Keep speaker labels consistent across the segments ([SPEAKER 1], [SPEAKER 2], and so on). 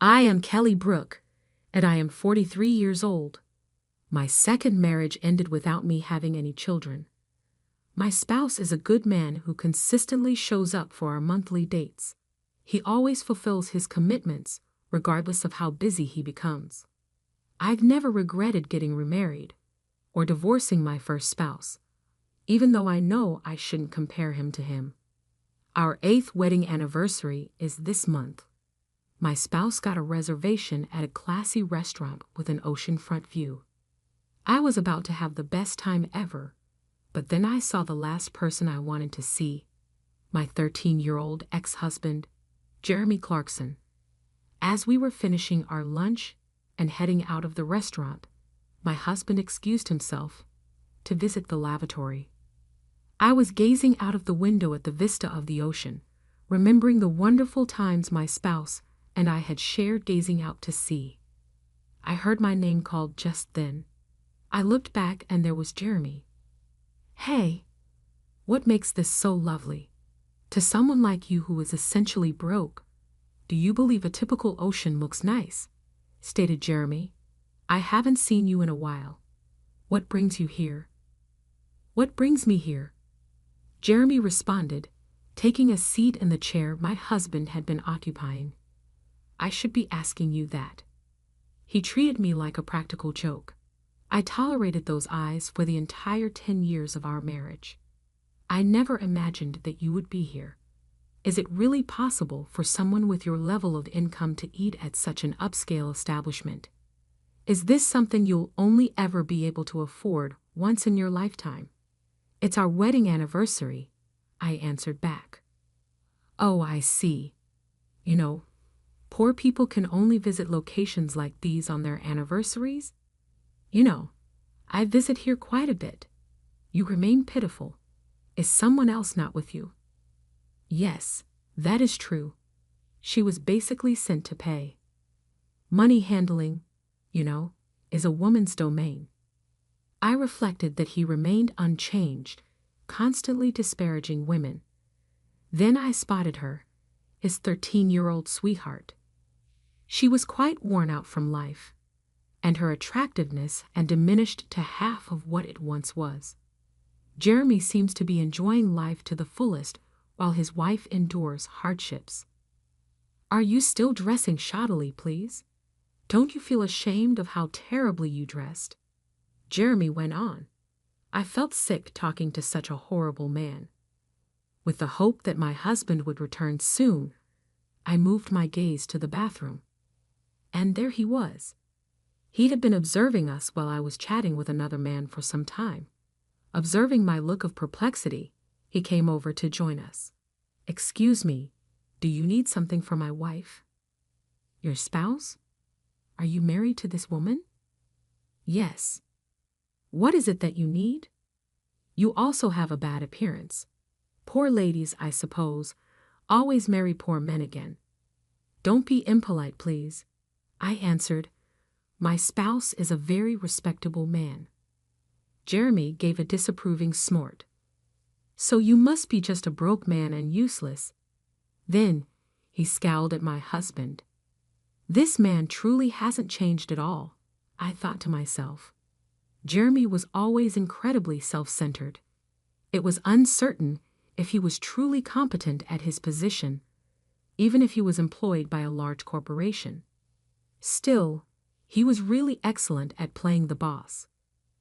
[SPEAKER 1] I am Kelly Brooke, and I am 43 years old. My second marriage ended without me having any children. My spouse is a good man who consistently shows up for our monthly dates. He always fulfills his commitments, regardless of how busy he becomes. I've never regretted getting remarried or divorcing my first spouse, even though I know I shouldn't compare him to him. Our 8th wedding anniversary is this month. My spouse got a reservation at a classy restaurant with an oceanfront view. I was about to have the best time ever, but then I saw the last person I wanted to see, my 13-year-old ex-husband, Jeremy Clarkson. As we were finishing our lunch and heading out of the restaurant, my husband excused himself to visit the lavatory. I was gazing out of the window at the vista of the ocean, remembering the wonderful times my spouse and I had shared gazing out to sea. I heard my name called just then. I looked back and there was Jeremy. "Hey, what makes this so lovely? To someone like you who is essentially broke, do you believe a typical ocean looks nice?" stated Jeremy. "I haven't seen you in a while. What brings you here?" "What brings me here?" Jeremy responded, taking a seat in the chair my husband had been occupying. "I should be asking you that." He treated me like a practical joke. I tolerated those eyes for the entire 10 years of our marriage. "I never imagined that you would be here. Is it really possible for someone with your level of income to eat at such an upscale establishment? Is this something you'll only ever be able to afford once in your lifetime?" "It's our wedding anniversary," I answered back. "Oh, I see. You know, poor people can only visit locations like these on their anniversaries? You know, I visit here quite a bit. You remain pitiful. Is someone else not with you?" "Yes, that is true. She was basically sent to pay. Money handling, is a woman's domain." I reflected that he remained unchanged, constantly disparaging women. Then I spotted her, his 13-year-old sweetheart. She was quite worn out from life, and her attractiveness had diminished to half of what it once was. Jeremy seems to be enjoying life to the fullest while his wife endures hardships. "Are you still dressing shoddily, please? Don't you feel ashamed of how terribly you dressed?" Jeremy went on. I felt sick talking to such a horrible man. With the hope that my husband would return soon, I moved my gaze to the bathroom. And there he was. He had been observing us while I was chatting with another man for some time. Observing my look of perplexity, he came over to join us. "Excuse me, do you need something for my wife?" "Your spouse? Are you married to this woman?" "Yes." "What is it that you need?" "You also have a bad appearance. Poor ladies, I suppose, always marry poor men again." "Don't be impolite, please," I answered. "My spouse is a very respectable man." Jeremy gave a disapproving snort. "So you must be just a broke man and useless." Then he scowled at my husband. This man truly hasn't changed at all, I thought to myself. Jeremy was always incredibly self-centered. It was uncertain if he was truly competent at his position, even if he was employed by a large corporation. Still, he was really excellent at playing the boss.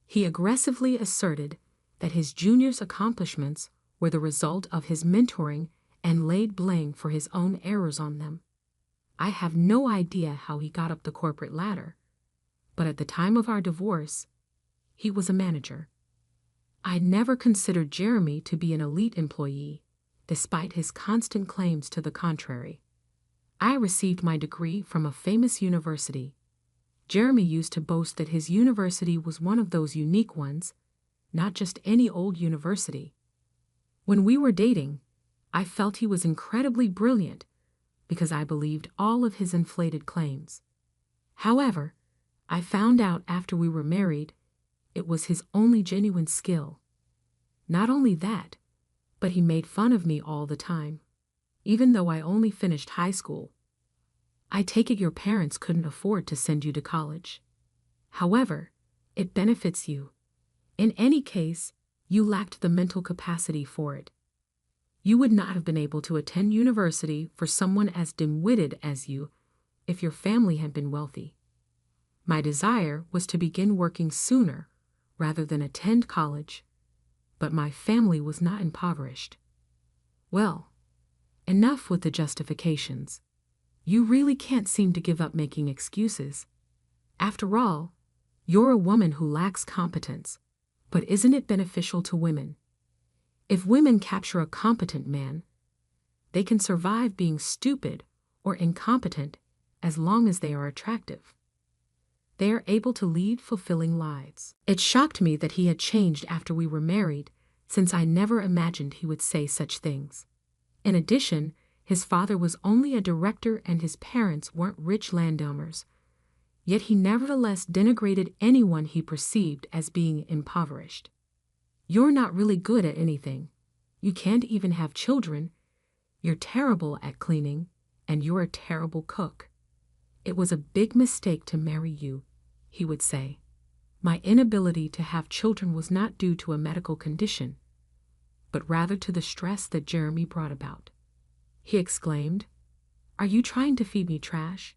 [SPEAKER 1] He aggressively asserted that his juniors' accomplishments were the result of his mentoring and laid blame for his own errors on them. I have no idea how he got up the corporate ladder, but at the time of our divorce, he was a manager. I never considered Jeremy to be an elite employee, despite his constant claims to the contrary. I received my degree from a famous university. Jeremy used to boast that his university was one of those unique ones, not just any old university. When we were dating, I felt he was incredibly brilliant because I believed all of his inflated claims. However, I found out after we were married it was his only genuine skill. Not only that, but he made fun of me all the time, even though I only finished high school. I take it your parents couldn't afford to send you to college. However, it benefits you. In any case, you lacked the mental capacity for it. You would not have been able to attend university for someone as dim-witted as you if your family had been wealthy. My desire was to begin working sooner rather than attend college, but my family was not impoverished. Well, enough with the justifications. You really can't seem to give up making excuses. After all, you're a woman who lacks competence, but isn't it beneficial to women? If women capture a competent man, they can survive being stupid or incompetent as long as they are attractive. They are able to lead fulfilling lives. It shocked me that he had changed after we were married, since I never imagined he would say such things. In addition, his father was only a director and his parents weren't rich landowners, yet he nevertheless denigrated anyone he perceived as being impoverished. You're not really good at anything. You can't even have children. You're terrible at cleaning, and you're a terrible cook. It was a big mistake to marry you, he would say. My inability to have children was not due to a medical condition, but rather to the stress that Jeremy brought about. He exclaimed, "Are you trying to feed me trash?"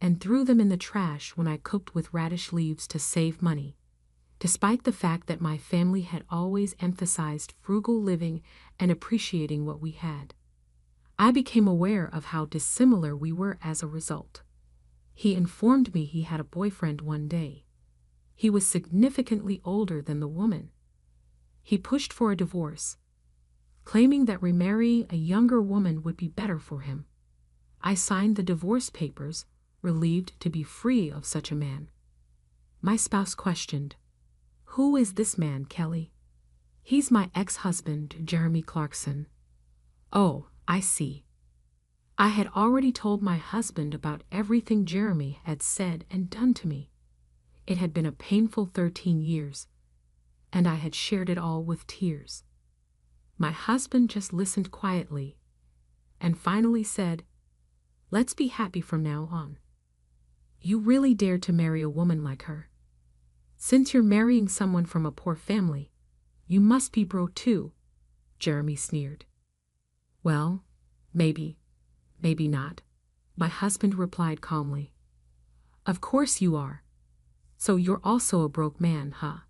[SPEAKER 1] and threw them in the trash when I cooked with radish leaves to save money, despite the fact that my family had always emphasized frugal living and appreciating what we had. I became aware of how dissimilar we were as a result. He informed me he had a boyfriend one day. He was significantly older than the woman. He pushed for a divorce, claiming that remarrying a younger woman would be better for him. I signed the divorce papers, relieved to be free of such a man. My spouse questioned, "Who is this man, Kelly?" "He's my ex-husband, Jeremy Clarkson." "Oh, I see." I had already told my husband about everything Jeremy had said and done to me. It had been a painful 13 years, and I had shared it all with tears. My husband just listened quietly and finally said, "Let's be happy from now on. You really dared to marry a woman like her. Since you're marrying someone from a poor family, you must be broke too," Jeremy sneered. "Well, maybe not," my husband replied calmly. "Of course you are. So you're also a broke man, huh?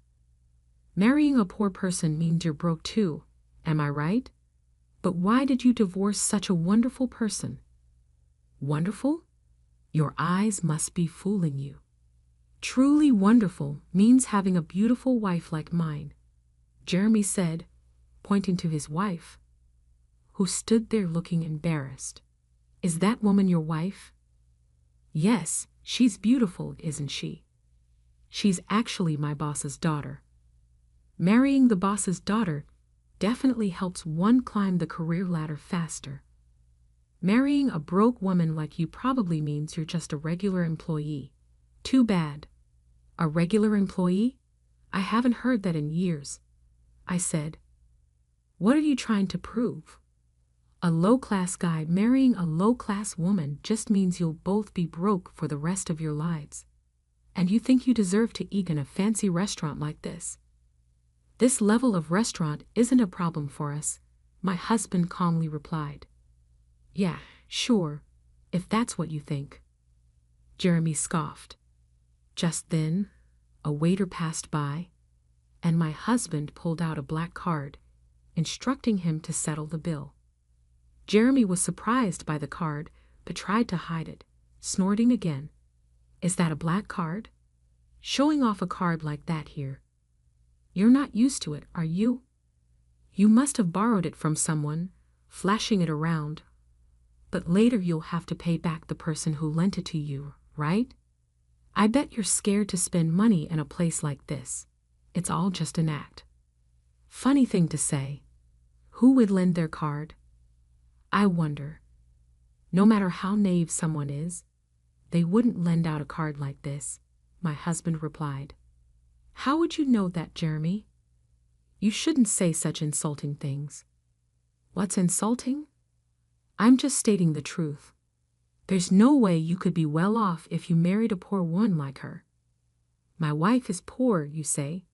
[SPEAKER 1] Marrying a poor person means you're broke too, am I right? But why did you divorce such a wonderful person?" "Wonderful? Your eyes must be fooling you. Truly wonderful means having a beautiful wife like mine," Jeremy said, pointing to his wife, who stood there looking embarrassed. "Is that woman your wife?" "Yes, she's beautiful, isn't she? She's actually my boss's daughter." Marrying the boss's daughter definitely helps one climb the career ladder faster. Marrying a broke woman like you probably means you're just a regular employee. Too bad. A regular employee? I haven't heard that in years, I said. "What are you trying to prove? A low-class guy marrying a low-class woman just means you'll both be broke for the rest of your lives. And you think you deserve to eat in a fancy restaurant like this?" "This level of restaurant isn't a problem for us," my husband calmly replied. "Yeah, sure, if that's what you think," Jeremy scoffed. Just then, a waiter passed by, and my husband pulled out a black card, instructing him to settle the bill. Jeremy was surprised by the card, but tried to hide it, snorting again. "Is that a black card? Showing off a card like that here. You're not used to it, are you? You must have borrowed it from someone, flashing it around. But later you'll have to pay back the person who lent it to you, right? I bet you're scared to spend money in a place like this. It's all just an act." Funny thing to say. Who would lend their card? I wonder. No matter how naive someone is, they wouldn't lend out a card like this, my husband replied. "How would you know that, Jeremy? You shouldn't say such insulting things." "What's insulting?" "I'm just stating the truth. There's no way you could be well off if you married a poor one like her. My wife is poor, you say?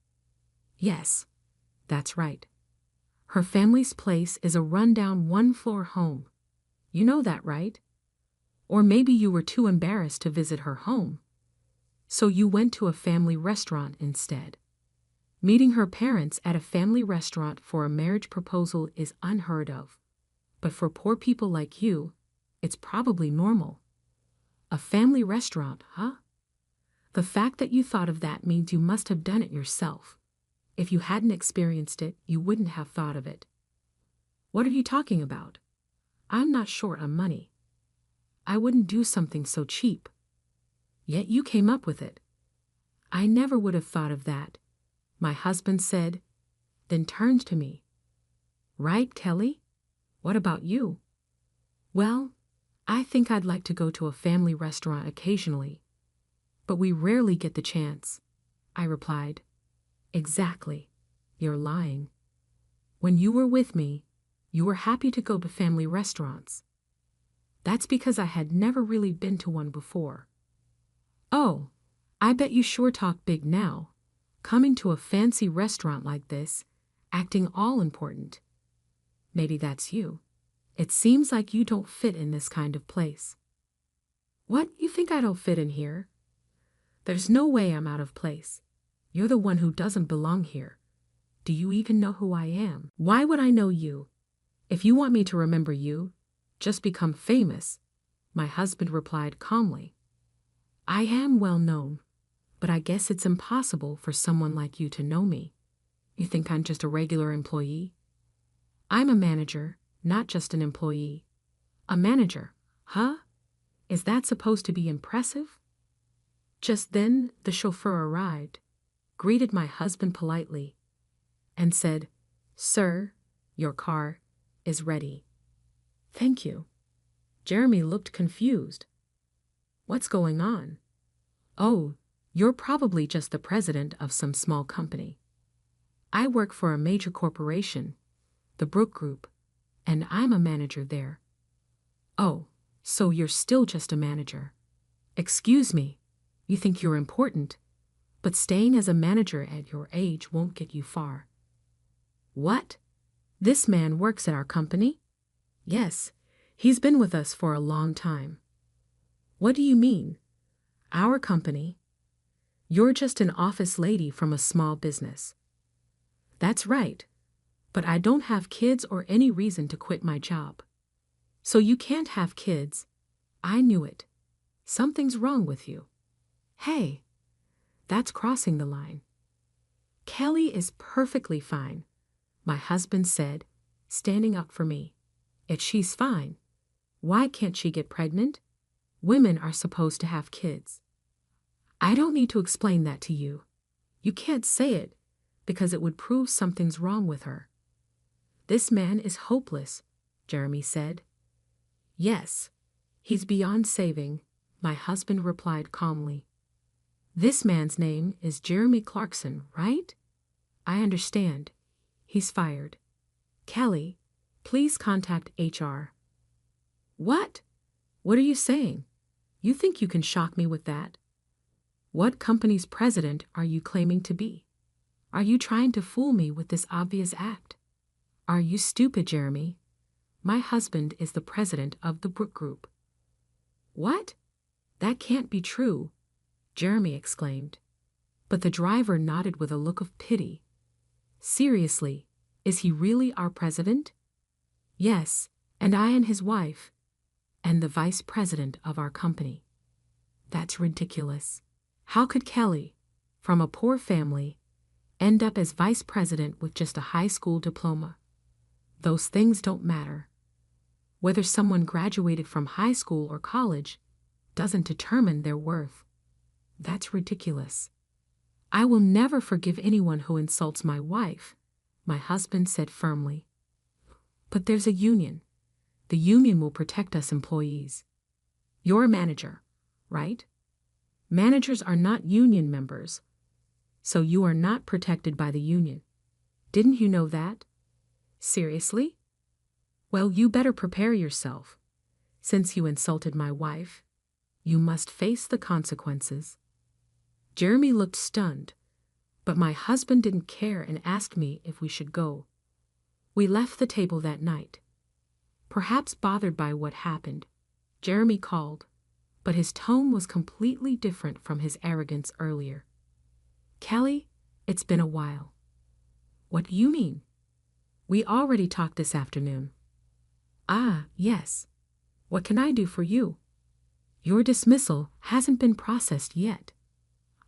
[SPEAKER 1] Yes, that's right. Her family's place is a rundown one-floor home. You know that, right? Or maybe you were too embarrassed to visit her home, so you went to a family restaurant instead. Meeting her parents at a family restaurant for a marriage proposal is unheard of. But for poor people like you, it's probably normal. A family restaurant, huh? The fact that you thought of that means you must have done it yourself. If you hadn't experienced it, you wouldn't have thought of it. What are you talking about? I'm not short on money. I wouldn't do something so cheap. Yet you came up with it. I never would have thought of that, my husband said, then turned to me. Right, Kelly? What about you? Well, I think I'd like to go to a family restaurant occasionally, but we rarely get the chance, I replied. Exactly. You're lying. When you were with me, you were happy to go to family restaurants. That's because I had never really been to one before. Oh, I bet you sure talk big now, coming to a fancy restaurant like this, acting all important. Maybe that's you. It seems like you don't fit in this kind of place. What, you think I don't fit in here? There's no way I'm out of place. You're the one who doesn't belong here. Do you even know who I am? Why would I know you? If you want me to remember you, just become famous, my husband replied calmly. I am well known, but I guess it's impossible for someone like you to know me. You think I'm just a regular employee? I'm a manager, not just an employee. A manager, huh? Is that supposed to be impressive? Just then, the chauffeur arrived, greeted my husband politely, and said, Sir, your car is ready. Thank you. Jeremy looked confused. What's going on? Oh, you're probably just the president of some small company. I work for a major corporation, the Brook Group, and I'm a manager there. Oh, so you're still just a manager. Excuse me, you think you're important, but staying as a manager at your age won't get you far. What? This man works at our company? Yes, he's been with us for a long time. What do you mean? Our company? You're just an office lady from a small business. That's right, but I don't have kids or any reason to quit my job. So you can't have kids. I knew it. Something's wrong with you. Hey, that's crossing the line. Kelly is perfectly fine, my husband said, standing up for me. If she's fine, why can't she get pregnant? Women are supposed to have kids. I don't need to explain that to you. You can't say it because it would prove something's wrong with her. This man is hopeless, Jeremy said. Yes, he's beyond saving, my husband replied calmly. This man's name is Jeremy Clarkson, right? I understand. He's fired. Kelly, please contact HR. What? What are you saying? You think you can shock me with that? What company's president are you claiming to be? Are you trying to fool me with this obvious act? Are you stupid, Jeremy? My husband is the president of the Brook Group. What? That can't be true, Jeremy exclaimed. But the driver nodded with a look of pity. Seriously, is he really our president? Yes, and I and his wife, and the vice president of our company. That's ridiculous. How could Kelly, from a poor family, end up as vice president with just a high school diploma? Those things don't matter. Whether someone graduated from high school or college doesn't determine their worth. That's ridiculous. I will never forgive anyone who insults my wife, my husband said firmly. But there's a union. The union will protect us employees. You're a manager, right? Managers are not union members, so you are not protected by the union. Didn't you know that? Seriously? Well, you better prepare yourself. Since you insulted my wife, you must face the consequences. Jeremy looked stunned, but my husband didn't care and asked me if we should go. We left the table that night. Perhaps bothered by what happened, Jeremy called, but his tone was completely different from his arrogance earlier. Kelly, it's been a while. What do you mean? We already talked this afternoon. Ah, yes. What can I do for you? Your dismissal hasn't been processed yet.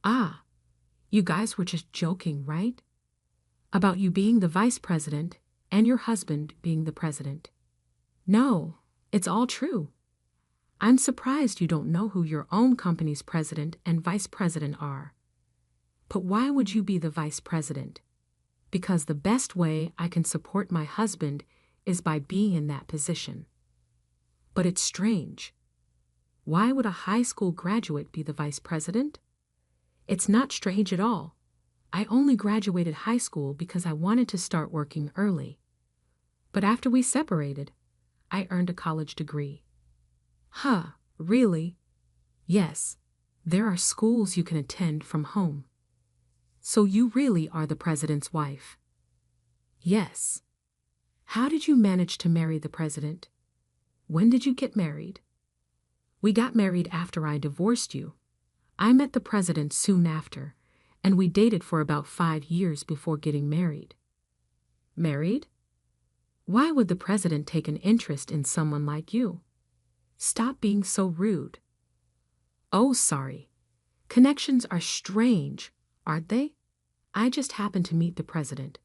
[SPEAKER 1] Ah, you guys were just joking, right? About you being the vice president and your husband being the president. No, it's all true. I'm surprised you don't know who your own company's president and vice president are. But why would you be the vice president? Because the best way I can support my husband is by being in that position. But it's strange. Why would a high school graduate be the vice president? It's not strange at all. I only graduated high school because I wanted to start working early. But after we separated, I earned a college degree. Huh, really? Yes, there are schools you can attend from home. So you really are the president's wife? Yes. How did you manage to marry the president? When did you get married? We got married after I divorced you. I met the president soon after, and we dated for about 5 years before getting married. Married? Why would the president take an interest in someone like you? Stop being so rude. Oh, sorry. Connections are strange, aren't they? I just happened to meet the president.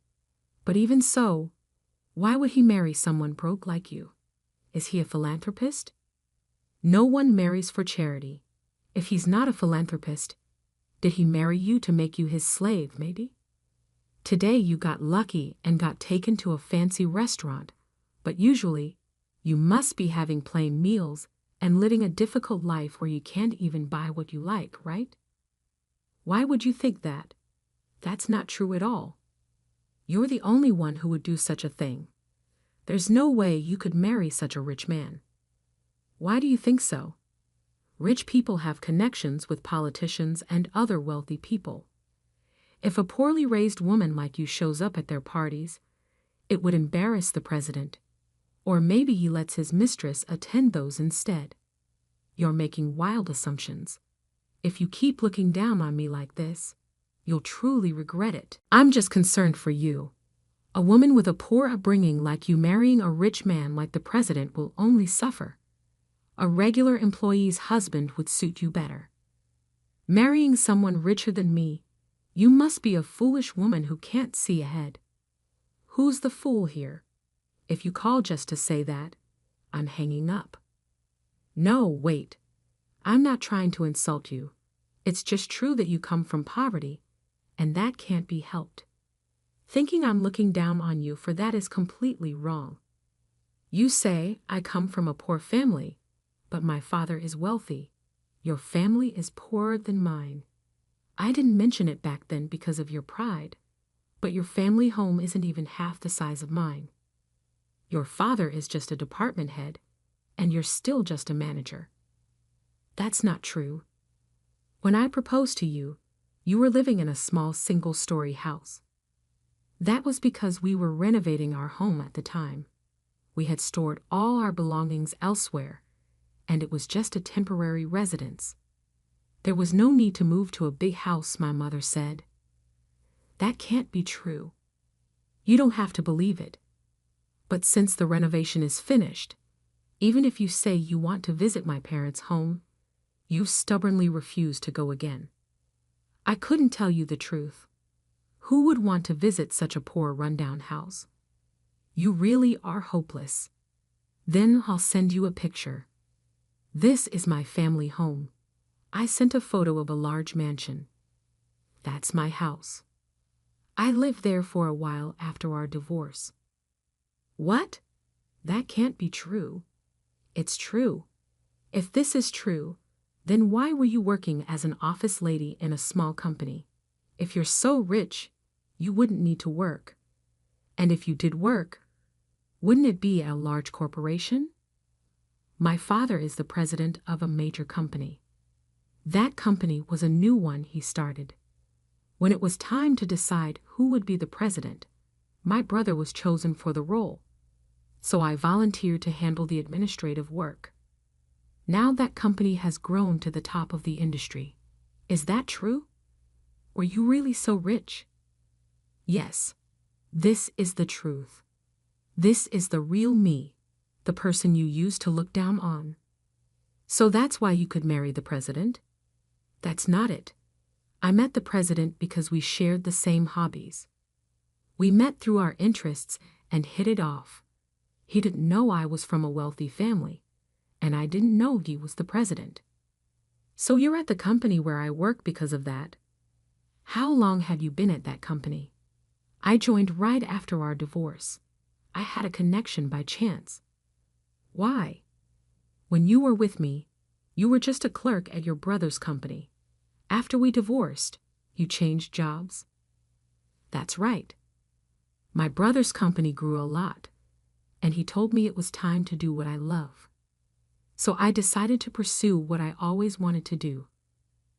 [SPEAKER 1] But even so, why would he marry someone broke like you? Is he a philanthropist? No one marries for charity. If he's not a philanthropist, did he marry you to make you his slave, maybe? Today you got lucky and got taken to a fancy restaurant, but usually you must be having plain meals and living a difficult life where you can't even buy what you like, right? Why would you think that? That's not true at all. You're the only one who would do such a thing. There's no way you could marry such a rich man. Why do you think so? Rich people have connections with politicians and other wealthy people. If a poorly raised woman like you shows up at their parties, it would embarrass the president. Or maybe he lets his mistress attend those instead. You're making wild assumptions. If you keep looking down on me like this, you'll truly regret it. I'm just concerned for you. A woman with a poor upbringing like you marrying a rich man like the president will only suffer. A regular employee's husband would suit you better. Marrying someone richer than me, you must be a foolish woman who can't see ahead. Who's the fool here? If you call just to say that, I'm hanging up. No, wait. I'm not trying to insult you. It's just true that you come from poverty, and that can't be helped. Thinking I'm looking down on you for that is completely wrong. You say I come from a poor family, but my father is wealthy. Your family is poorer than mine. I didn't mention it back then because of your pride, but your family home isn't even half the size of mine. Your father is just a department head, and you're still just a manager. That's not true. When I proposed to you, you were living in a small single-story house. That was because we were renovating our home at the time. We had stored all our belongings elsewhere, and it was just a temporary residence. There was no need to move to a big house, my mother said. That can't be true. You don't have to believe it. But since the renovation is finished, even if you say you want to visit my parents' home, you stubbornly refuse to go again. I couldn't tell you the truth. Who would want to visit such a poor, rundown house? You really are hopeless. Then I'll send you a picture. This is my family home. I sent a photo of a large mansion. That's my house. I lived there for a while after our divorce. What? That can't be true. It's true. If this is true, then why were you working as an office lady in a small company? If you're so rich, you wouldn't need to work. And if you did work, wouldn't it be at a large corporation? My father is the president of a major company. That company was a new one he started. When it was time to decide who would be the president, my brother was chosen for the role, so I volunteered to handle the administrative work. Now that company has grown to the top of the industry. Is that true? Were you really so rich? Yes. This is the truth. This is the real me, the person you used to look down on. So that's why you could marry the president? That's not it. I met the president because we shared the same hobbies. We met through our interests and hit it off. He didn't know I was from a wealthy family, and I didn't know he was the president. So you're at the company where I work because of that. How long have you been at that company? I joined right after our divorce. I had a connection by chance. Why? When you were with me, you were just a clerk at your brother's company. After we divorced, you changed jobs? That's right. My brother's company grew a lot, and he told me it was time to do what I love. So I decided to pursue what I always wanted to do.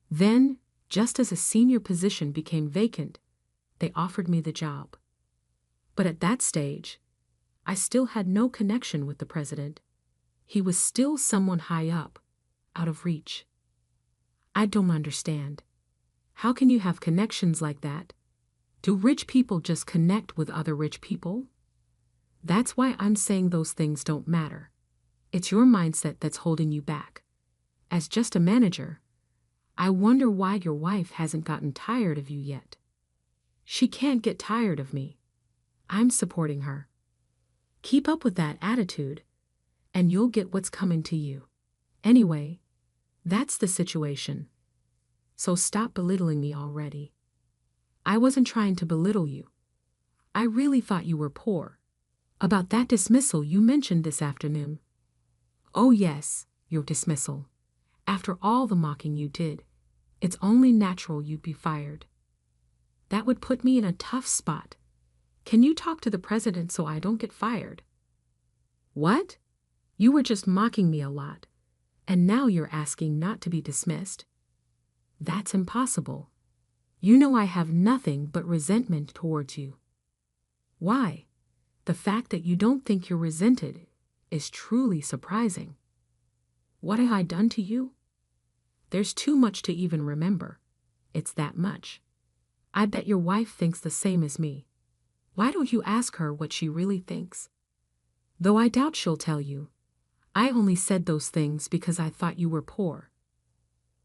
[SPEAKER 1] Then, just as a senior position became vacant, they offered me the job. But at that stage, I still had no connection with the president. He was still someone high up, out of reach. I don't understand. How can you have connections like that? Do rich people just connect with other rich people? That's why I'm saying those things don't matter. It's your mindset that's holding you back. As just a manager, I wonder why your wife hasn't gotten tired of you yet. She can't get tired of me. I'm supporting her. Keep up with that attitude, and you'll get what's coming to you. Anyway, that's the situation. So stop belittling me already. I wasn't trying to belittle you. I really thought you were poor. About that dismissal you mentioned this afternoon. Oh yes, your dismissal. After all the mocking you did, it's only natural you'd be fired. That would put me in a tough spot. Can you talk to the president so I don't get fired? What? You were just mocking me a lot, and now you're asking not to be dismissed. That's impossible. You know I have nothing but resentment towards you. Why? The fact that you don't think you're resented is truly surprising. What have I done to you? There's too much to even remember. It's that much. I bet your wife thinks the same as me. Why don't you ask her what she really thinks? Though I doubt she'll tell you. I only said those things because I thought you were poor.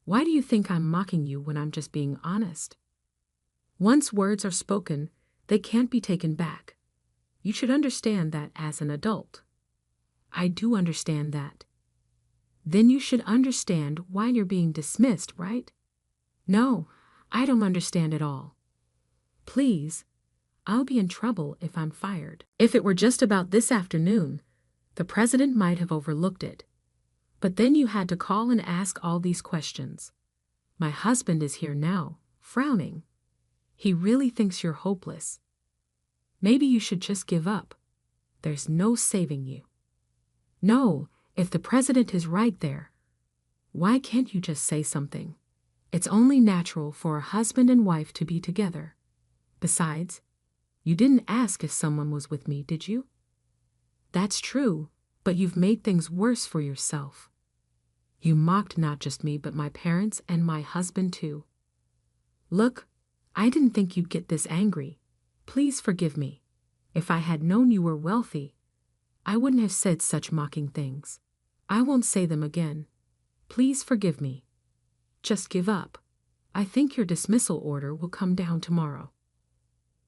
[SPEAKER 1] Why do you think I'm mocking you when I'm just being honest? Once words are spoken, they can't be taken back. You should understand that as an adult. I do understand that. Then you should understand why you're being dismissed, right? No, I don't understand at all. Please, I'll be in trouble if I'm fired. If it were just about this afternoon, the president might have overlooked it. But then you had to call and ask all these questions. My husband is here now, frowning. He really thinks you're hopeless. Maybe you should just give up. There's no saving you. No, if the president is right there, why can't you just say something? It's only natural for a husband and wife to be together. Besides, you didn't ask if someone was with me, did you? That's true, but you've made things worse for yourself. You mocked not just me, but my parents and my husband too. Look, I didn't think you'd get this angry. Please forgive me. If I had known you were wealthy, I wouldn't have said such mocking things. I won't say them again. Please forgive me. Just give up. I think your dismissal order will come down tomorrow.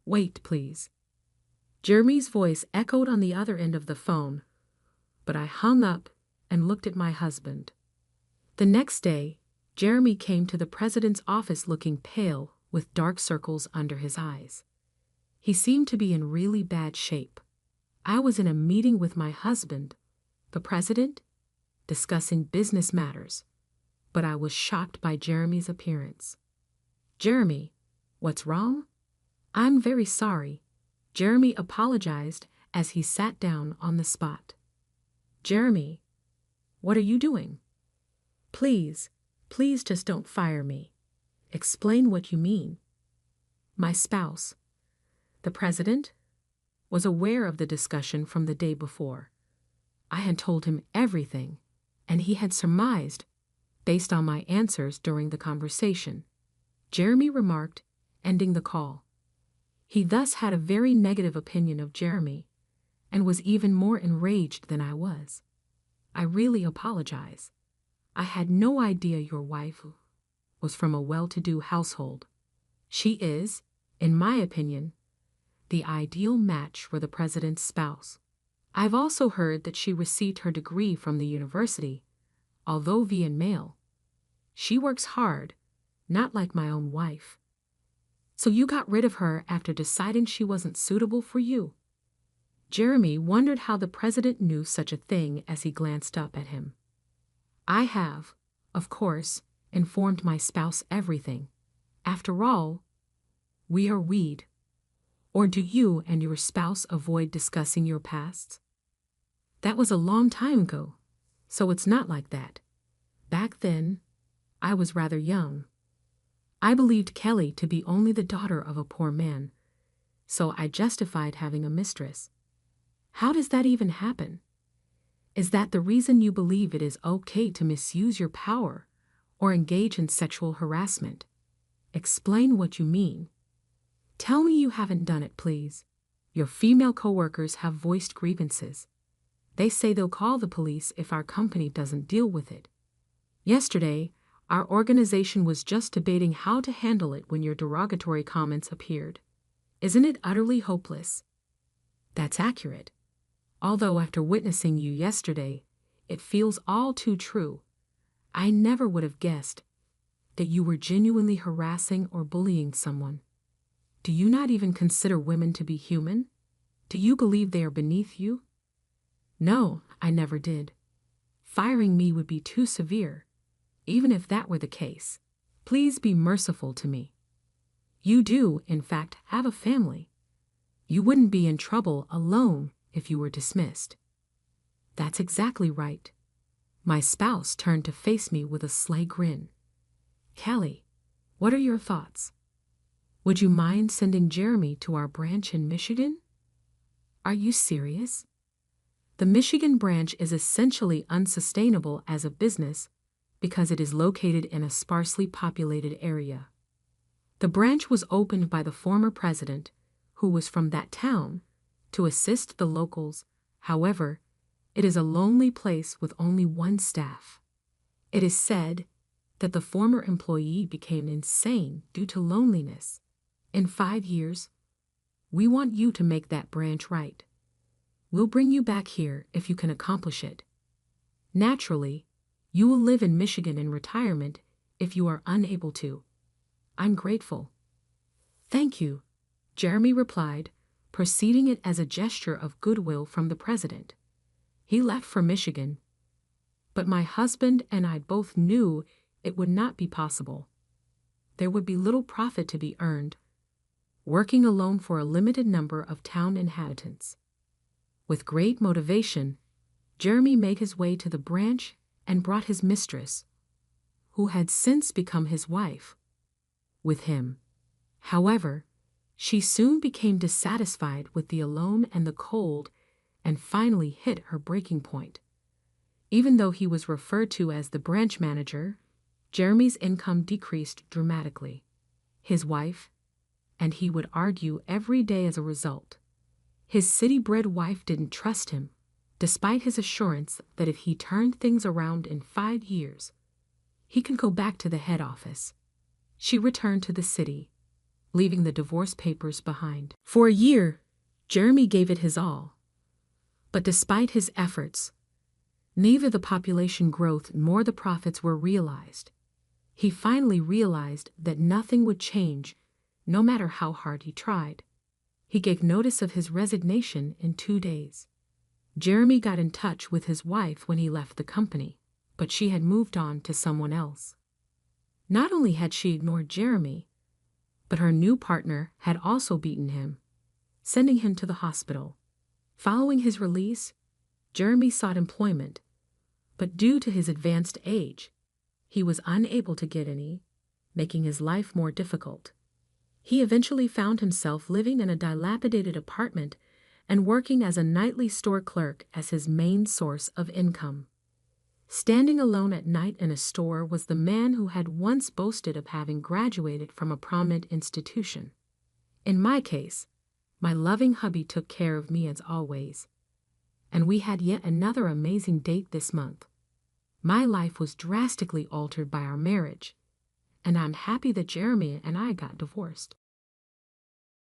[SPEAKER 1] Wait, please. Jeremy's voice echoed on the other end of the phone, but I hung up and looked at my husband. The next day, Jeremy came to the president's office looking pale with dark circles under his eyes. He seemed to be in really bad shape. I was in a meeting with my husband, the president, discussing business matters, but I was shocked by Jeremy's appearance. Jeremy, what's wrong? I'm very sorry. Jeremy apologized as he sat down on the spot. Jeremy, What are you doing? Please, please just don't fire me. Explain what you mean. My spouse, the president, was aware of the discussion from the day before. I had told him everything, and he had surmised, based on my answers during the conversation, Jeremy remarked, ending the call. He thus had a very negative opinion of Jeremy, and was even more enraged than I was. I really apologize. I had no idea your wife was from a well-to-do household. She is, in my opinion, the ideal match for the president's spouse. I've also heard that she received her degree from the university, although via mail. She works hard, not like my own wife. So you got rid of her after deciding she wasn't suitable for you? Jeremy wondered how the president knew such a thing as he glanced up at him. I have, of course, informed my spouse everything. After all, we are weed. Or do you and your spouse avoid discussing your pasts? That was a long time ago, so it's not like that. Back then, I was rather young. I believed Kelly to be only the daughter of a poor man, so I justified having a mistress. How does that even happen? Is that the reason you believe it is okay to misuse your power or engage in sexual harassment? Explain what you mean. Tell me you haven't done it, please. Your female coworkers have voiced grievances. They say they'll call the police if our company doesn't deal with it. Yesterday, our organization was just debating how to handle it when your derogatory comments appeared. Isn't it utterly hopeless? That's accurate. Although after witnessing you yesterday, it feels all too true. I never would have guessed that you were genuinely harassing or bullying someone. Do you not even consider women to be human? Do you believe they are beneath you? No, I never did. Firing me would be too severe. Even if that were the case, please be merciful to me. You do, in fact, have a family. You wouldn't be in trouble alone if you were dismissed. That's exactly right. My spouse turned to face me with a sly grin. Kelly, what are your thoughts? Would you mind sending Jeremy to our branch in Michigan? Are you serious? The Michigan branch is essentially unsustainable as a business because it is located in a sparsely populated area. The branch was opened by the former president, who was from that town, to assist the locals. However, it is a lonely place with only one staff. It is said that the former employee became insane due to loneliness. In 5 years, we want you to make that branch right. We'll bring you back here if you can accomplish it. Naturally, you will live in Michigan in retirement if you are unable to. I'm grateful. Thank you, Jeremy replied, perceiving it as a gesture of goodwill from the president. He left for Michigan, but my husband and I both knew it would not be possible. There would be little profit to be earned, working alone for a limited number of town inhabitants. With great motivation, Jeremy made his way to the branch and brought his mistress, who had since become his wife, with him. However, she soon became dissatisfied with the alone and the cold and finally hit her breaking point. Even though he was referred to as the branch manager, Jeremy's income decreased dramatically. His wife, and he would argue every day as a result. His city-bred wife didn't trust him, despite his assurance that if he turned things around in 5 years, he can go back to the head office. She returned to the city, leaving the divorce papers behind. For a year, Jeremy gave it his all. But despite his efforts, neither the population growth nor the profits were realized. He finally realized that nothing would change, no matter how hard he tried. He gave notice of his resignation in 2 days. Jeremy got in touch with his wife when he left the company, but she had moved on to someone else. Not only had she ignored Jeremy, but her new partner had also beaten him, sending him to the hospital. Following his release, Jeremy sought employment, But due to his advanced age, he was unable to get any, making his life more difficult. He eventually found himself living in a dilapidated apartment and working as a nightly store clerk as his main source of income. Standing alone at night in a store was the man who had once boasted of having graduated from a prominent institution. In my case, my loving hubby took care of me as always, and we had yet another amazing date this month. My life was drastically altered by our marriage, and I'm happy that Jeremy and I got divorced.